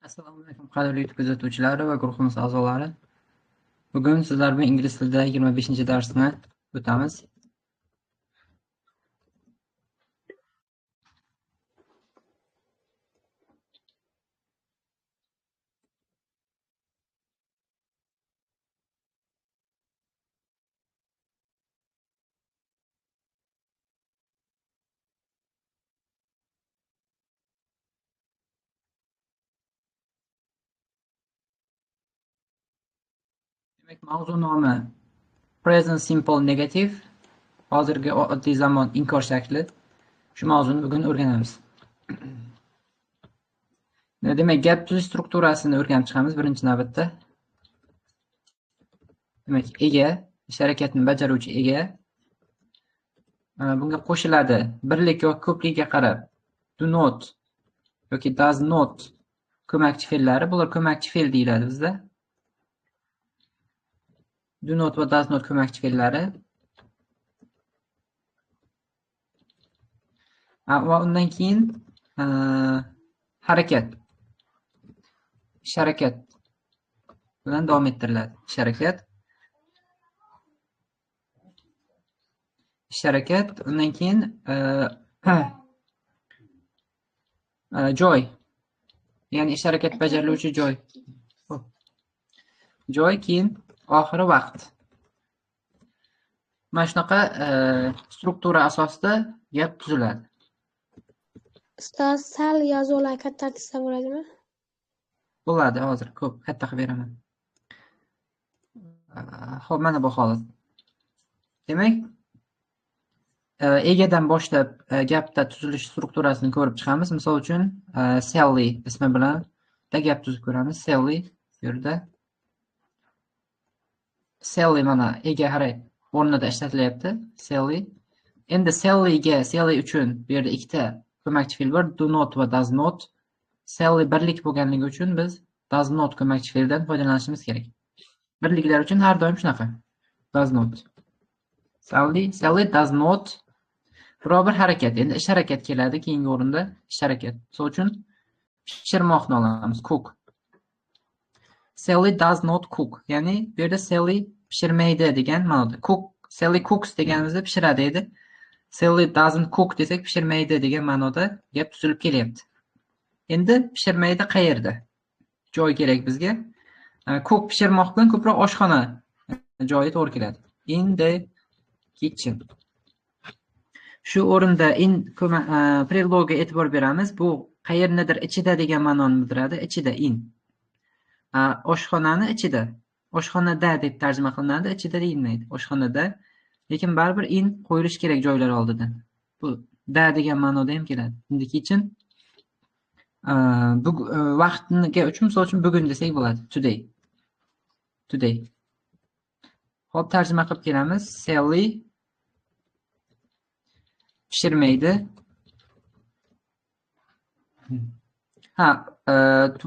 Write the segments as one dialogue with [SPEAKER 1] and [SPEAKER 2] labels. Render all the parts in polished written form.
[SPEAKER 1] Assalomu alaykum qadrli kuzatuvchilar va guruhimiz a'zolari. Bugun sizlar bilan ingliz tilida 25-darsni o'tamiz. Demak, mavzu nomi Present Simple Negative, hozirgi oddiy zamon inkor shakli. Shu mavzuni bugun o'rganamiz. Demak, gap tuzish strukturasini o'rganib chiqamiz birinchi navbatda. Demak, ega, ish harakatini bajaruvchi ega. Bunga qo'shiladi birlik yoki ko'pligiga qarab do not yoki does not ko'makchi fe'llari. Bular ko'makchi fe'l deyiladi bizda. Do not va does not ko'makchi fe'llari. Va undan keyin harakat. Ish harakat bilan davom ettiriladi. Ish harakat, undan keyin joy. Ya'ni ish harakat bajariluvchi joy. Joy, keyin oxiri vaqt. Mana shunaqa struktura asosida gap tuziladi.
[SPEAKER 2] Ustoz, sal yozuvlar katta desa bo'ladimi?
[SPEAKER 1] Bo'ladi, hozir ko'p katta qilib beraman. Xo'p, mana bu holat. Demak, egadan boshlab gapda tuzilish strukturasini ko'rib chiqamiz. Misol uchun, Sally ismi bilan gap tuzib ko'ramiz. Sally bu yerda. Sally mana ega o'rnida ishlatilyapti. Sally. Endi Sally uchun bu yerda ikkita ko'makchi fe'l bor. Do not va does not. Sally birlik bo'lganligi uchun biz does not ko'makchi fe'ldan foydalanishimiz kerak. Birliklar uchun har doim shunaqa. Does not. Sally does not. Biror bir harakat. Endi ish harakat keladi keyingi o'rinda. Ish harakat. Misol uchun pishirmoqni olamiz. Cook. Sally does not cook. Ya'ni bu yerda Sally pishirmaydi degan ma'noda. Sally cooks deganimizda pishiradi edi. Sally doesn't cook desak pishirmaydi degan ma'noda gap tuzilib kelyapti. Endi pishirmaydi qayerda? Joy kerak bizga. Cook pishirmoq bilan ko'proq oshxona joyi to'g'ri keladi. In the kitchen. Shu o'rinda in predlogga e'tibor beramiz. Bu qayernidir ichida degan ma'noni bildiradi. Ichida in. Oshxonani ichida. Oshxonada deb tarjima qilinadi, ichida deyilmaydi. Oshxonada. Lekin baribir in qo'yilish kerak joylar oldidan. Bu da degan ma'noda ham keladi. In the kitchen. Vaqtga uchun misol uchun bugun desak bo'ladi. Today. Xo'p, tarjima qilib kelamiz. Sally pishirmaydi.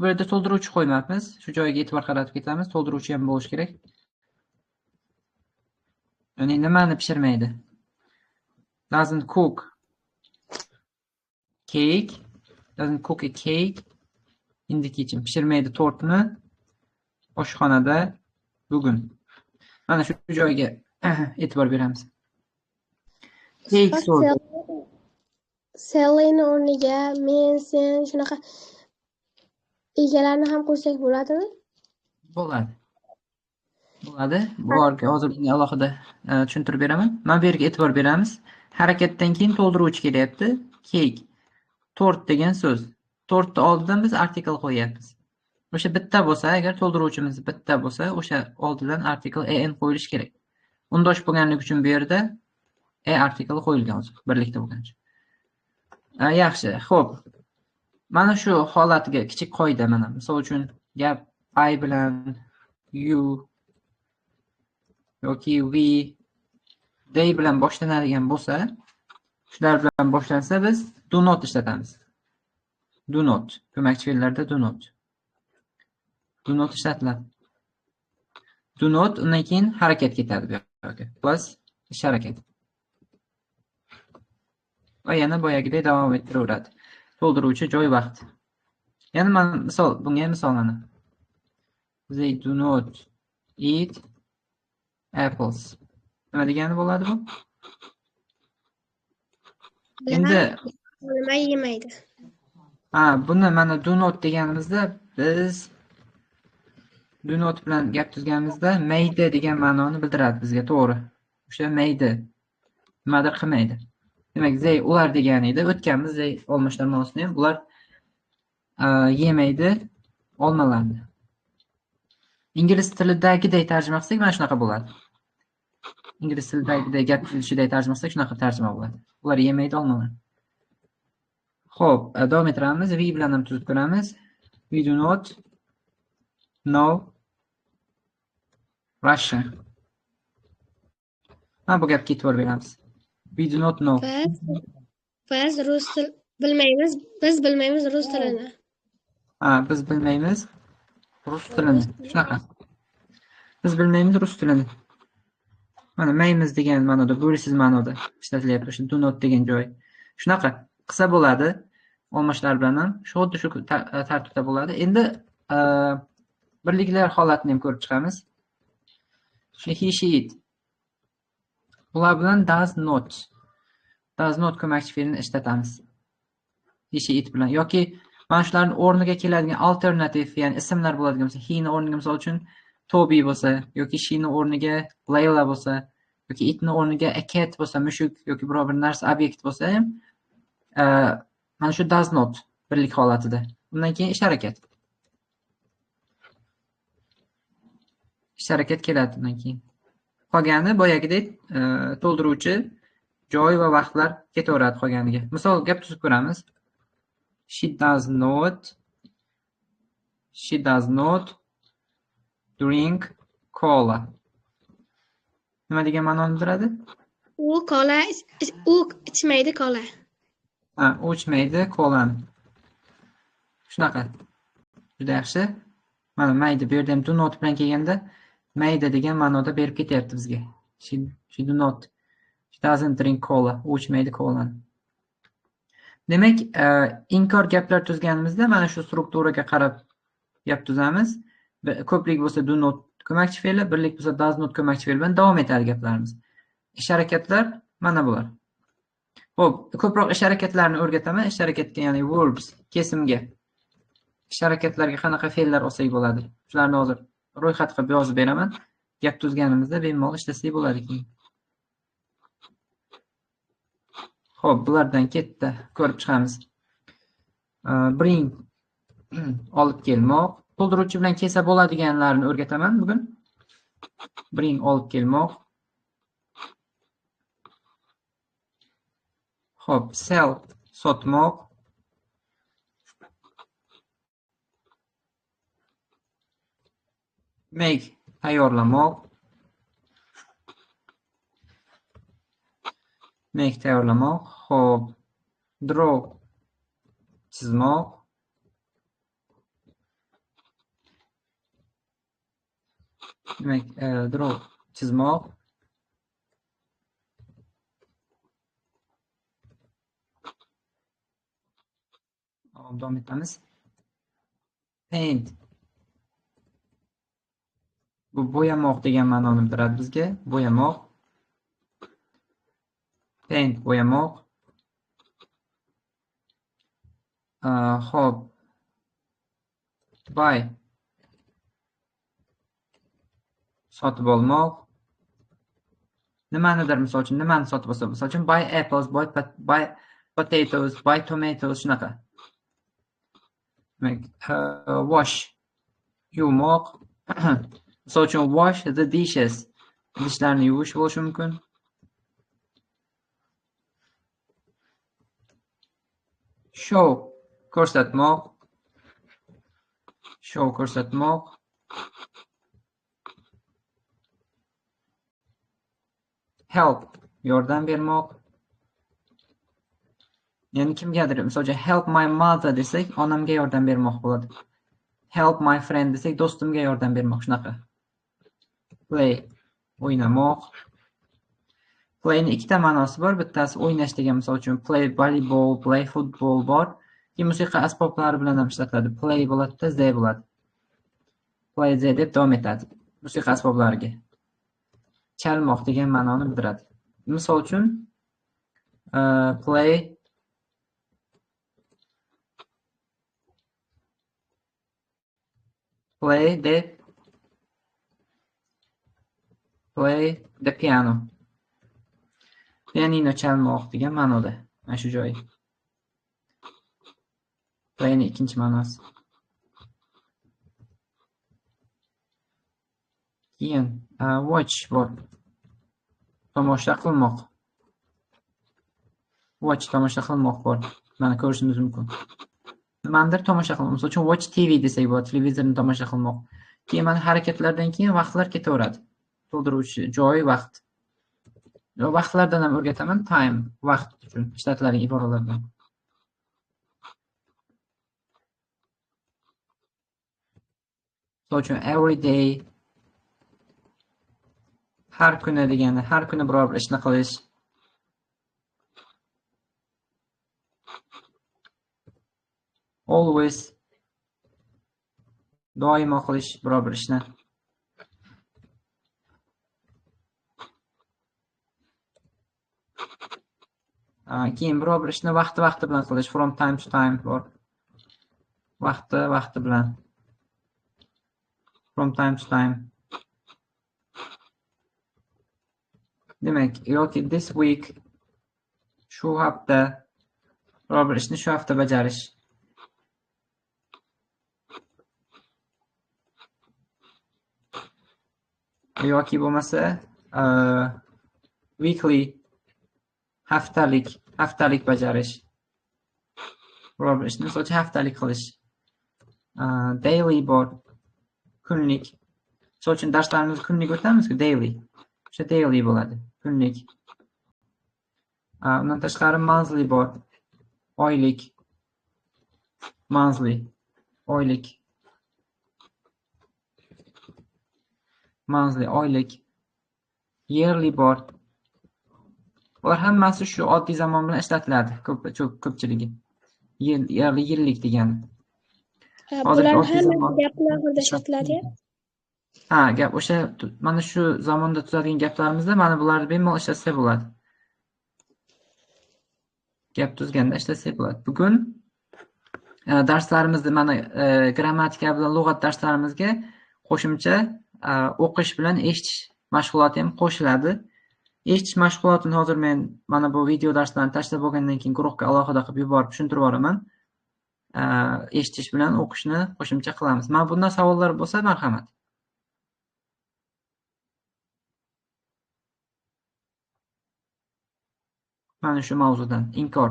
[SPEAKER 1] Bu yerda to'ldiruvchi qo'ymabmiz. Shu joyga e'tibor qaratib ketamiz. To'ldiruvchi ham bo'lishi kerak. Ya'ni nimani pishirmaydi? Doesn't cook cake. Doesn't cook a cake in the kitchen. Pishirmaydi tortni oshxonada bugun. Mana shu joyga e'tibor beramiz. Cake so'zi.
[SPEAKER 2] Sally'ni o'rniga men, sen shunaqa egalarni ham qo'shsak bo'ladimi?
[SPEAKER 1] Bo'ladi. Bularga hozir alohida tushuntirib beraman. Mana bu yerga e'tibor beramiz. Harakatdan keyin to'ldiruvchi kelyapti. Cake. Tort degan so'z. Tortni oldidan biz artikel qo'yapmiz. O'sha bitta bo'lsa, agar to'ldiruvchimiz bitta bo'lsa, o'sha oldidan artikel en qo'yilishi kerak. Undosh bo'lganligi uchun bu yerda artikel qo'yilgan hozir, birlikda bo'lgan uchun. Yaxshi. Xo'p. Mana shu holatga kichik qoida mana. Misol uchun gap I bilan you yoki we, they bilan boshlanadigan bo'lsa, shular bilan boshlansa biz do not ishlatamiz. Do not. Ko'makchi fe'llarda do not. Do not ishlatiladi. Do not, undan keyin harakat ketadi bu yerga. Plus ish harakat. Va yana boyagidek davom ettiraveradi. To'ldiruvchi joy vaqt. Yana men bunga misol mana. They do not eat apples. Nima degani bo'ladi bu? Endi
[SPEAKER 2] Nima yemaydi?
[SPEAKER 1] buni mana do not deganimizda biz do not bilan gap tuzganimizda maydi degan ma'noni bildiradi bizga, to'g'ri. O'sha maydi. Nimadir qilmaydi. Demak, they ular degani edi. O'tganmiz they olmishlar ma'nosini ham ular yemaydi olmalarni. Ingliz tilidagiday tarjima qilsak mana shunaqa bo'ladi. Ingliz tilidagiday gap tuzilishiday tarjima qilsak shunaqa tarjima bo'ladi. Ular yemaydi olmalarni. Xo'p, davom ettiramiz. We bilan ham tuzib ko'ramiz. We do not know Russian. Mana bu gapga e'tibor beramiz. We do not know.
[SPEAKER 2] Biz rus til bilmaymiz. Biz bilmaymiz rus tilini.
[SPEAKER 1] Biz bilmaymiz rus tilini. Shunaqa. Biz bilmaymiz rus tilini. Mana maymiz degan ma'noda, bo'lishsiz ma'noda ishlatilyapti o'sha do not degan joy. Shunaqa qilsa bo'ladi. Olmashlar bilan ham xuddi shu tartibda bo'ladi. Endi birliklar holatini ham ko'rib chiqamiz. He, she, it. Ular bilan does not ko'makchi fe'lini ishlatamiz. He, she, it bilan yoki mana shularning o'rniga keladigan alternativ, ya'ni ismlar bo'ladigan bo'lsa, he ni o'rniga misol uchun Toby bo'lsa, yoki she ni o'rniga Layla bo'lsa, yoki it ni o'rniga a cat bo'lsa, mushuk yoki biror bir narsa, obyekt bo'lsa ham mana shu does not birlik holatida. Undan keyin ish harakat. Ish harakat keladi undan keyin. Qolgani boyagidek to'ldiruvchi joy va vaqtlar ketaveradi qolganiga. Misol gap tuzib ko'ramiz. She does not drink cola. Nima degan ma'noni bildiradi?
[SPEAKER 2] U ichmaydi kola.
[SPEAKER 1] U ichmaydi kolani. Shunaqa. Juda yaxshi. Mana maydi bu yerda ham do not bilan kelganda maydi degan ma'noda berib ketyapti bizga. She doesn't drink cola. U ichmaydi kolani. Demak, inkor gaplar tuzganimizda mana shu strukturaga qarab gap tuzamiz. Ko'plik bo'lsa do not ko'makchi fe'li, birlik bo'lsa does not ko'makchi fe'li bilan davom etadi gaplarimiz. Ish harakatlar mana bular. Xo'p, ko'proq ish harakatlarini o'rgataman. Ish harakatga, ya'ni verbs, kesimga. Ish harakatlarga qanaqa fe'llar olsak bo'ladi? Shularni hozir ro'yxat qilib yozib beraman. Gap tuzganimizda bemalol ishlasak bo'ladi keyin. Xo'p, bulardan ketdi, ko'rib chiqamiz. Bring olib kelmoq. To'ldiruvchi bilan kelsa bo'ladiganlarni o'rgataman bugun. Bring olib kelmoq. Xo'p, sell sotmoq. Make tayyorlamoq. Make tayyorlamoq. Xo'p, draw chizmoq. Demak, draw chizmoq. Davom etamiz. Paint. Bu bo'yamoq degan ma'noni bildiradi bizga. Bo'yamoq. Paint bo'yamoq. Xo'p. Buy. Sotib olmoq. Nimanidir misol uchun, nimani sotib olsa, misol uchun buy apples, buy potatoes, buy tomatoes shunaqa. Demak, wash yuvmoq. Misol uchun wash the dishes. Idishlarni yuvish bo'lishi mumkin. Show ko'rsatmoq. Show ko'rsatmoq. Help yordam bermoq. Ya'ni kimgadir, misol uchun help my mother desak, onamga yordam bermoq bo'ladi. Help my friend desak, do'stimga yordam bermoq shunaqa. Play o'ynamoq. Playning ikkita ma'nosi bor. Bittasi o'ynash degan, misol uchun play volleyball, play football bor. Keyin musiqa asboblari bilan ham ishlatiladi. Play bo'ladida, z bo'ladi. Play z deb davom etadi. Musiqa asboblariga. Chalmoq degan ma'noni bildiradi. Misol uchun play the piano. Pianino chalmoq degan ma'noda. Mana shu joyi. Playni ikkinchi ma'nosi. Keyin watch bor. Tomosha qilmoq. Watch tomosha qilmoq bor. Mana ko'rishingiz mumkin. Nimanidir tomosha qilmoq. Misol uchun watch TV desak bo'ladi, televizorni tomosha qilmoq. Keyin mana harakatlardan keyin vaqtlar ketaveradi. To'ldiruvchi joy, vaqt. Vaqtlardan ham o'rgataman, time, vaqt uchun ishlatiladigan iboralardan. Misol uchun every day, har kuni degani, har kuni biror bir ishni qilish. Always, doimo qilish biror bir ishni. Keyin biror bir ishni vaqti bilan qilish, from time to time bor. Vaqti bilan. From time to time. Demak, yoki this week, shu hafta, biror bir ishni shu hafta bajarish. Yoki bo'lmasa, weekly, haftalik bajarish. Biror bir ishni misol uchun haftalik qilish. Daily bor, kunlik. Misol uchun darslarimiz kunlik o'tamiz-ku, daily. O'sha daily bo'ladi, kunlik. Undan tashqari monthly bor, oylik. Monthly, oylik. Monthly, oylik. Yearly bor. Ular hammasi shu oddiy zamon bilan ishlatiladi, ko'pchiligi. Yearly, yillik degani.
[SPEAKER 2] Bular hamma gaplar oxirida ishlatiladi.
[SPEAKER 1] Gap o'sha mana shu zamonda tuzadigan gaplarimizda mana bularni bemalol ishlatsa bo'ladi. Gap tuzganda ishlatsa bo'ladi. Bugun darslarimizda mana grammatika bilan lug'at darslarimizga qo'shimcha o'qish bilan eshitish mashg'uloti ham qo'shiladi. Eshitish mashg'ulotini hozir men mana bu video darslarni tashlab bo'lgandan keyin guruhga alohida qilib yuborib tushuntirib boraman. Eshitish bilan o'qishni qo'shimcha qilamiz. Mana bundan savollar bo'lsa, marhamat. Mana shu mavzudan, inkor.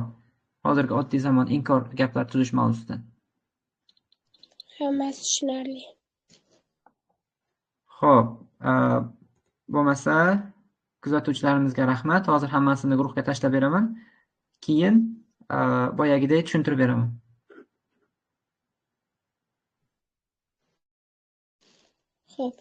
[SPEAKER 1] Hozirgi oddiy zamon inkor gaplar tuzish mavzusidan.
[SPEAKER 2] Hammasi tushunarli.
[SPEAKER 1] Xo'p, bo'lmasa kuzatuvchilarimizga rahmat. Hozir hammasini guruhga tashlab beraman. Keyin boyagidek tushuntirib beraman.
[SPEAKER 2] Xo'p.